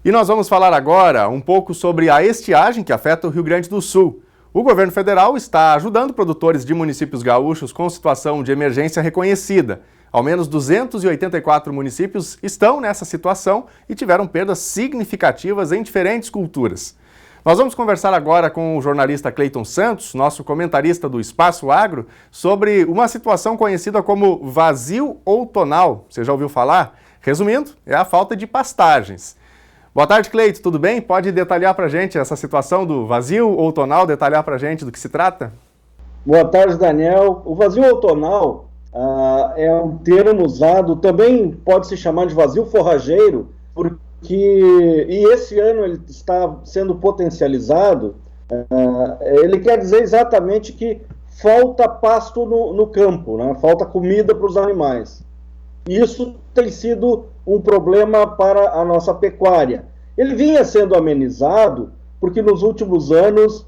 E nós vamos falar agora um pouco sobre a estiagem que afeta o Rio Grande do Sul. O governo federal está ajudando produtores de municípios gaúchos com situação de emergência reconhecida. Ao menos 284 municípios estão nessa situação e tiveram perdas significativas em diferentes culturas. Nós vamos conversar agora com o jornalista Cleiton Santos, nosso comentarista do Espaço Agro, sobre uma situação conhecida como vazio outonal. Você já ouviu falar? Resumindo, é a falta de pastagens. Boa tarde, Cleiton, tudo bem? Pode detalhar para a gente essa situação do vazio outonal, detalhar para a gente do que se trata? Boa tarde, Daniel. O vazio outonal é um termo usado, também pode se chamar de vazio forrageiro, e esse ano ele está sendo potencializado. Ele quer dizer exatamente que falta pasto no campo, né? Falta comida para os animais. Isso tem sido um problema para a nossa pecuária. Ele vinha sendo amenizado porque nos últimos anos,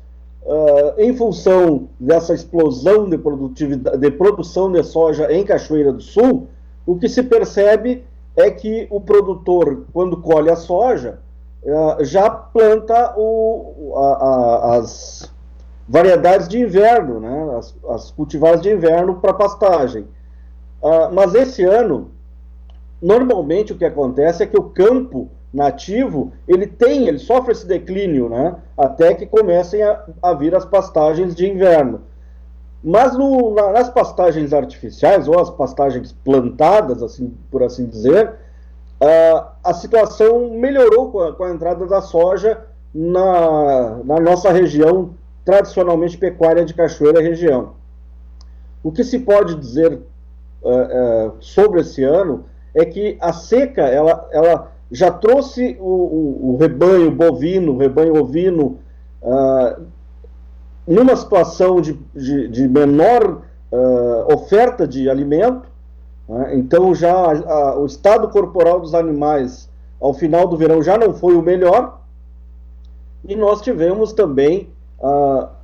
em função dessa explosão de produção de soja em Cachoeira do Sul, o que se percebe é que o produtor, quando colhe a soja, já planta as variedades de inverno, né? as cultivares de inverno para pastagem. Mas esse ano, normalmente o que acontece é que o campo nativo, ele sofre esse declínio, né? Até que comecem a vir as pastagens de inverno. Mas nas pastagens artificiais, ou as pastagens plantadas, assim, por assim dizer, a situação melhorou com a entrada da soja na nossa região, tradicionalmente pecuária de Cachoeira região. O que se pode dizer sobre esse ano é que a seca ela já trouxe o rebanho bovino, o rebanho ovino, numa situação de menor oferta de alimento, né? Então já o estado corporal dos animais ao final do verão já não foi o melhor, e nós tivemos também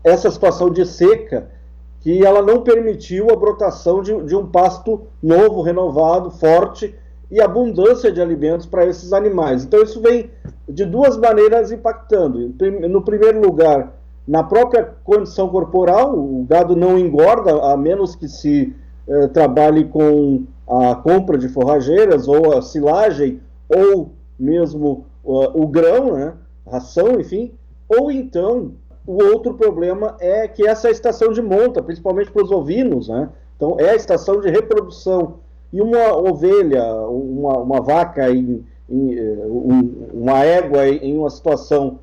essa situação de seca, que ela não permitiu a brotação de um pasto novo, renovado, forte e abundância de alimentos para esses animais. Então isso vem de duas maneiras impactando. No primeiro lugar, na própria condição corporal, o gado não engorda, a menos que se trabalhe com a compra de forrageiras, ou a silagem, ou mesmo o grão, né? Ração, enfim. Ou então, o outro problema é que essa é a estação de monta, principalmente para os ovinos, né? Então, é a estação de reprodução. E uma ovelha, uma vaca, uma égua em uma situação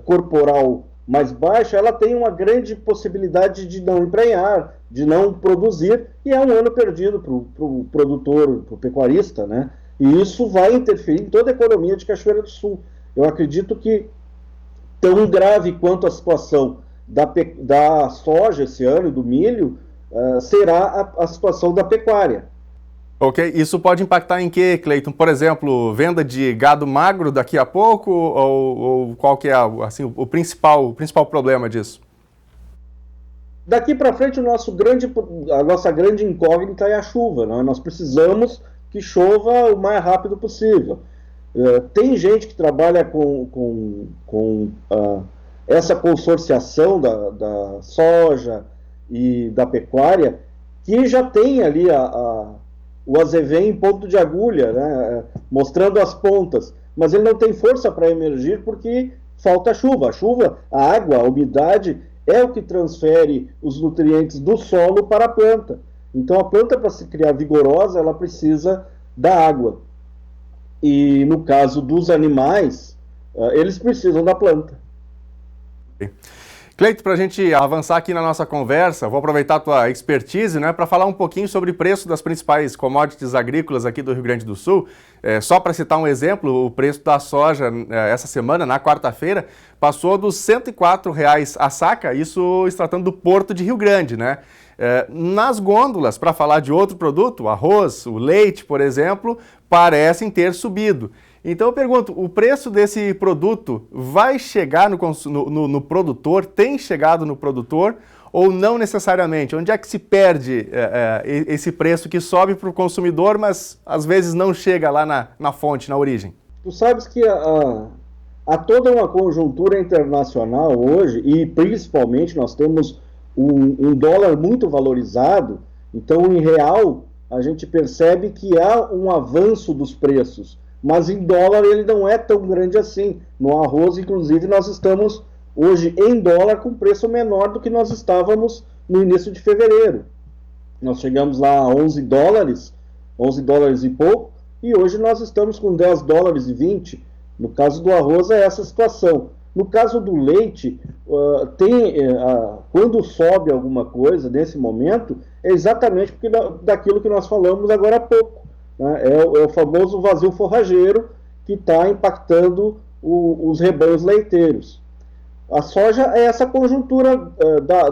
corporal mais baixa, ela tem uma grande possibilidade de não emprenhar, de não produzir, e é um ano perdido para o produtor, para o pecuarista, né? E isso vai interferir em toda a economia de Cachoeira do Sul. Eu acredito que tão grave quanto a situação da soja esse ano e do milho, será a situação da pecuária. Ok, isso pode impactar em quê, Cleiton? Por exemplo, venda de gado magro daqui a pouco, ou qual que é assim, o principal problema disso? Daqui para frente, a nossa grande incógnita é a chuva, né? Nós precisamos que chova o mais rápido possível. Tem gente que trabalha com essa consorciação da soja e da pecuária, que já tem ali o azevém em ponto de agulha, né, mostrando as pontas, mas ele não tem força para emergir porque falta chuva. A chuva, a água, a umidade é o que transfere os nutrientes do solo para a planta. Então a planta, para se criar vigorosa, ela precisa da água. E no caso dos animais, eles precisam da planta. Cleiton, para a gente avançar aqui na nossa conversa, vou aproveitar a tua expertise, né, para falar um pouquinho sobre o preço das principais commodities agrícolas aqui do Rio Grande do Sul. Só para citar um exemplo, o preço da soja essa semana, na quarta-feira, passou dos R$ 104,00 a saca, isso se tratando do Porto de Rio Grande, né? Nas gôndolas, para falar de outro produto, o arroz, o leite, por exemplo, parecem ter subido. Então eu pergunto, o preço desse produto vai chegar no produtor, tem chegado no produtor ou não necessariamente? Onde é que se perde esse preço que sobe para o consumidor, mas às vezes não chega lá na fonte, na origem? Tu sabes que há toda uma conjuntura internacional hoje, e principalmente nós temos um dólar muito valorizado, então em real a gente percebe que há um avanço dos preços, mas em dólar ele não é tão grande assim. No arroz, inclusive, nós estamos hoje em dólar com preço menor do que nós estávamos no início de fevereiro. Nós chegamos lá a 11 dólares e pouco, e hoje nós estamos com 10 dólares e 20. No caso do arroz é essa situação. No caso do leite, quando sobe alguma coisa nesse momento, é exatamente porque daquilo que nós falamos agora há pouco, né? É o famoso vazio forrageiro que está impactando os rebanhos leiteiros. A soja é essa conjuntura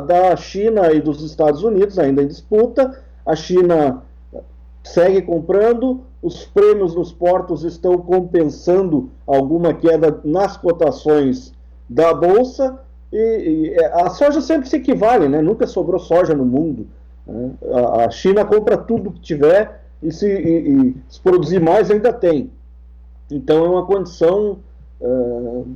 da China e dos Estados Unidos ainda em disputa. A China segue comprando, os prêmios nos portos estão compensando alguma queda nas cotações da Bolsa, e a soja sempre se equivale, né? Nunca sobrou soja no mundo, né? A China compra tudo que tiver, e se produzir mais ainda tem. Então é uma condição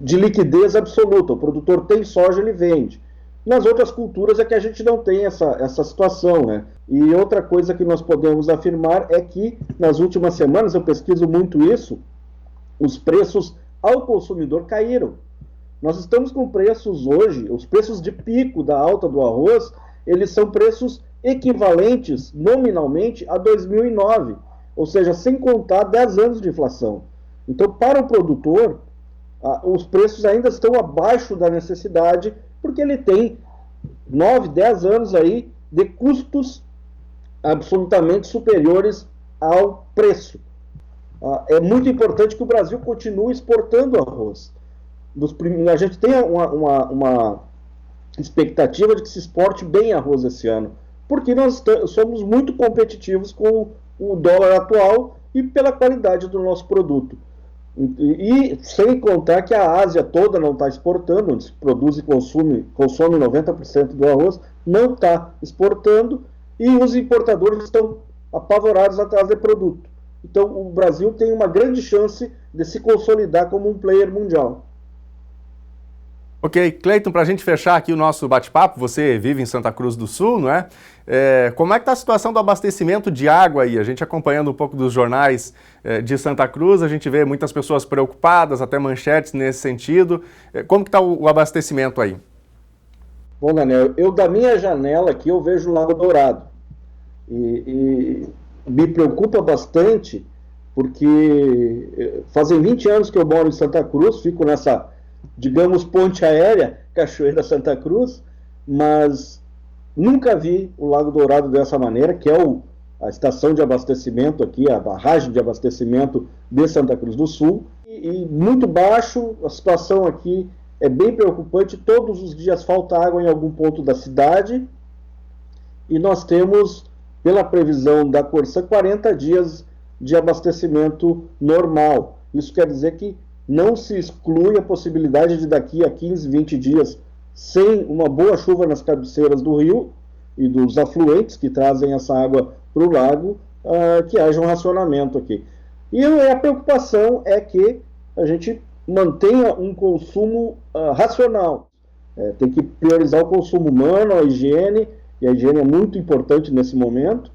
de liquidez absoluta. O produtor tem soja, ele vende. Nas outras culturas é que a gente não tem essa situação, né? E outra coisa que nós podemos afirmar é que nas últimas semanas, eu pesquiso muito isso, os preços ao consumidor caíram. Nós estamos com preços hoje, os preços de pico da alta do arroz, eles são preços equivalentes nominalmente a 2009, ou seja, sem contar 10 anos de inflação. Então, para o produtor, os preços ainda estão abaixo da necessidade, porque ele tem 9, 10 anos aí de custos absolutamente superiores ao preço. É muito importante que o Brasil continue exportando arroz. A gente tem uma expectativa de que se exporte bem arroz esse ano, porque nós somos muito competitivos com o dólar atual e pela qualidade do nosso produto. E sem contar que a Ásia toda não está exportando, onde se produz e consome 90% do arroz, não está exportando, e os importadores estão apavorados atrás de produto. Então o Brasil tem uma grande chance de se consolidar como um player mundial. Ok, Cleiton, para a gente fechar aqui o nosso bate-papo, você vive em Santa Cruz do Sul, não é? Como é que está a situação do abastecimento de água aí? A gente acompanhando um pouco dos jornais de Santa Cruz, a gente vê muitas pessoas preocupadas, até manchetes nesse sentido. Como que está o abastecimento aí? Bom, Daniel, eu da minha janela aqui eu vejo o Lago Dourado. E me preocupa bastante, porque fazem 20 anos que eu moro em Santa Cruz, fico nessa, digamos, ponte aérea, Cachoeira Santa Cruz, mas nunca vi o Lago Dourado dessa maneira, que é a estação de abastecimento aqui, a barragem de abastecimento de Santa Cruz do Sul, e muito baixo. A situação aqui é bem preocupante. Todos os dias falta água em algum ponto da cidade, e nós temos, pela previsão da Corsã, 40 dias de abastecimento normal. Isso quer dizer que não se exclui a possibilidade de daqui a 15, 20 dias, sem uma boa chuva nas cabeceiras do rio e dos afluentes que trazem essa água para o lago, que haja um racionamento aqui. E a preocupação é que a gente mantenha um consumo racional. Tem que priorizar o consumo humano, a higiene, e a higiene é muito importante nesse momento,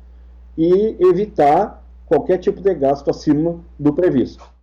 e evitar qualquer tipo de gasto acima do previsto.